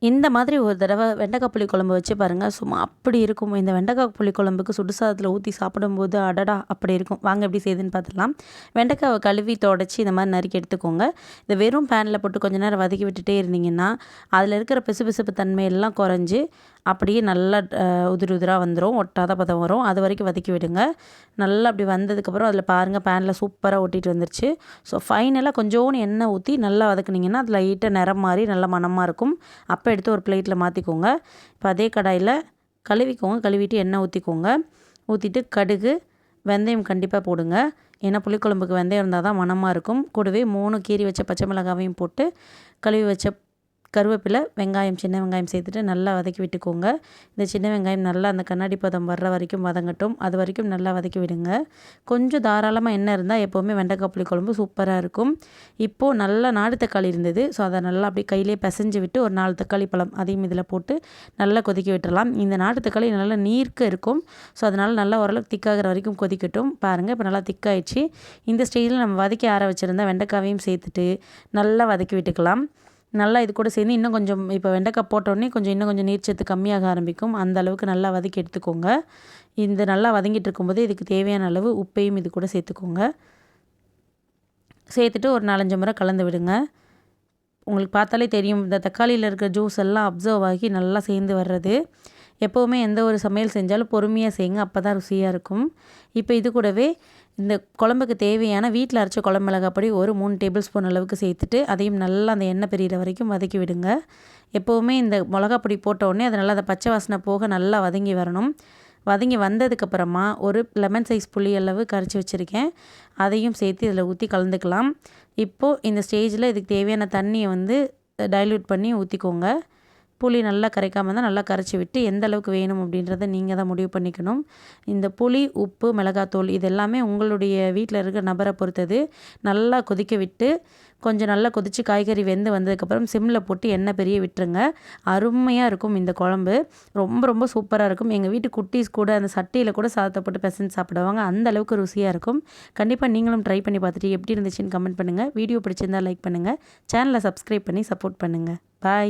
இந்த மாதிரி ஒரு தடவை வெண்டைக்காய் புளிக்குழம்பு வச்சு பாருங்கள். சும்மா அப்படி இருக்கும். இந்த வெண்டைக்காய் புளிக்குழம்புக்கு சுடு சாதத்தில் ஊற்றி சாப்பிடும்போது அடடா அப்படி இருக்கும். வாங்க எப்படி செய்யுதுன்னு பார்த்துடலாம். வெண்டைக்காவை கழுவி தொடச்சி இந்த மாதிரி நறுக்கி எடுத்துக்கோங்க. இதை வெறும் பேனில் போட்டு கொஞ்ச நேரம் வதக்கி விட்டுட்டே இருந்தீங்கன்னா அதில் இருக்கிற பிசுபிசுப்பு தன்மையெல்லாம் குறைஞ்சி அப்படியே நல்லா உதிரி உதிராக வந்துடும். ஒட்டாத பதம் வரும். அது வரைக்கும் வதக்கி விடுங்க. நல்லா அப்படி வந்ததுக்கப்புறம் அதில் பாருங்கள் பேனில் சூப்பராக ஒட்டிட்டு வந்துருச்சு. ஸோ ஃபைனலாக கொஞ்சோண்டு எண்ணெய் ஊற்றி நல்லா வதக்குனிங்கன்னா அதில் லைட்டாக நிறம் மாதிரி நல்லா மணமாக இருக்கும். அப்போ எடுத்து ஒரு பிளேட்டில் மாற்றிக்கோங்க. இப்போ அதே கடாயில் கழுவிக்கோங்க. கழுவிட்டு எண்ணெய் ஊற்றிக்கோங்க. ஊற்றிட்டு கடுகு வெந்தயம் கண்டிப்பாக போடுங்க. ஏன்னா புளிக்குழம்புக்கு வெந்தயம் இருந்தால் தான் மணமாக இருக்கும். கூடவே 3 கீறி வச்ச பச்சை மிளகாவையும் போட்டு கழுவி வச்ச கருவேப்பிலை வெங்காயம் சின்ன வெங்காயம் சேர்த்துட்டு நல்லா வதக்கி விட்டுக்கோங்க. இந்த சின்ன வெங்காயம் நல்லா அந்த கண்ணாடி பதம் வர்ற வரைக்கும் வதங்கட்டும். அது வரைக்கும் நல்லா வதக்கி விடுங்க. கொஞ்சம் தாராளமாக எண்ணெய் இருந்தால் எப்போவுமே வெண்டைக்காய் புளிக்குழம்பு சூப்பராக இருக்கும். இப்போது நல்லா நாட்டு தக்காளி இருந்தது. ஸோ அதை நல்லா அப்படியே கையிலே பிசைஞ்சு விட்டு ஒரு 4 தக்காளி பழம் அதையும் இதில் போட்டு நல்லா கொதிக்க விட்டுடலாம். இந்த நாட்டு தக்காளி நல்லா நீர்க்க இருக்கும். ஸோ அதனால் நல்லா ஓரளவுக்கு திக்காகிற வரைக்கும் கொதிக்கட்டும். பாருங்கள் இப்போ நல்லா திக்காயிடுச்சு. இந்த ஸ்டேஜில் நம்ம வதக்கி ஆற வச்சுருந்த வெண்டைக்காவையும் சேர்த்துட்டு நல்லா வதக்கி விட்டுக்கலாம். நல்லா இது கூட சேர்ந்து இன்னும் கொஞ்சம் இப்போ வெண்டைக்காய் போட்டோடனே இன்னும் கொஞ்சம் நீர்ச்சத்து கம்மியாக ஆரம்பிக்கும். அந்த அளவுக்கு நல்லா வதக்கி எடுத்துக்கோங்க. இந்த நல்லா வதங்கிட்டு இருக்கும்போது இதுக்கு தேவையான அளவு உப்பையும் இது கூட சேர்த்துக்கோங்க. சேர்த்துட்டு ஒரு 4-5 முறை கலந்து விடுங்க. உங்களுக்கு பார்த்தாலே தெரியும் இந்த தக்காளியில் இருக்கிற ஜூஸ் எல்லாம் அப்சர்வ் ஆகி நல்லா சேர்ந்து வர்றது. எப்போவுமே எந்த ஒரு சமையல் செஞ்சாலும் பொறுமையாக செய்யுங்க. அப்போ தான் ருசியாக இருக்கும். இப்போ இது கூடவே இந்த குழம்புக்கு தேவையான வீட்டில் அரைச்ச குழம்பு மிளகாய் பொடி ஒரு 3 டேபிள் ஸ்பூன் அளவுக்கு சேர்த்துட்டு அதையும் நல்லா அந்த எண்ணெய் பிரிகிற வரைக்கும் வதக்கி விடுங்க. எப்போவுமே இந்த மிளகாய் பொடி போட்ட உடனே அது நல்லா அந்த பச்சை வாசனை போக நல்லா வதங்கி வரணும். வதங்கி வந்ததுக்கப்புறமா ஒரு லெமன் சைஸ் புளி அளவு கரைச்சி வச்சுருக்கேன். அதையும் சேர்த்து இதில் ஊற்றி கலந்துக்கலாம். இப்போது இந்த ஸ்டேஜில் இதுக்கு தேவையான தண்ணியை டைல்யூட் பண்ணி ஊற்றிக்கோங்க. புளி நல்லா கரைக்காமல் இருந்தால் நல்லா கரைச்சி விட்டு எந்த அளவுக்கு வேணும் அப்படின்றத நீங்கள் தான் முடிவு பண்ணிக்கணும். இந்த புளி உப்பு மிளகாத்தூள் இது எல்லாமே உங்களுடைய வீட்டில் இருக்கிற நபரை பொறுத்தது. நல்லா கொதிக்க விட்டு கொஞ்சம் நல்லா கொதித்து காய்கறி வெந்து வந்ததுக்கப்புறம் சிம்மில் போட்டு எண்ணெய் பெரிய விட்டுருங்க. அருமையாக இருக்கும் இந்த குழம்பு. ரொம்ப ரொம்ப சூப்பராக இருக்கும். எங்கள் வீட்டு குட்டீஸ் கூட அந்த சட்டியில் கூட சாதத்தை போட்டு பிசைஞ்சு சாப்பிடுவாங்க. அந்த அளவுக்கு ருசியாக இருக்கும். கண்டிப்பாக நீங்களும் ட்ரை பண்ணி பார்த்துட்டு எப்படி இருந்துச்சுன்னு கமெண்ட் பண்ணுங்கள். வீடியோ பிடிச்சிருந்தால் லைக் பண்ணுங்கள். சேனலை சப்ஸ்கிரைப் பண்ணி சப்போர்ட் பண்ணுங்கள். பாய்.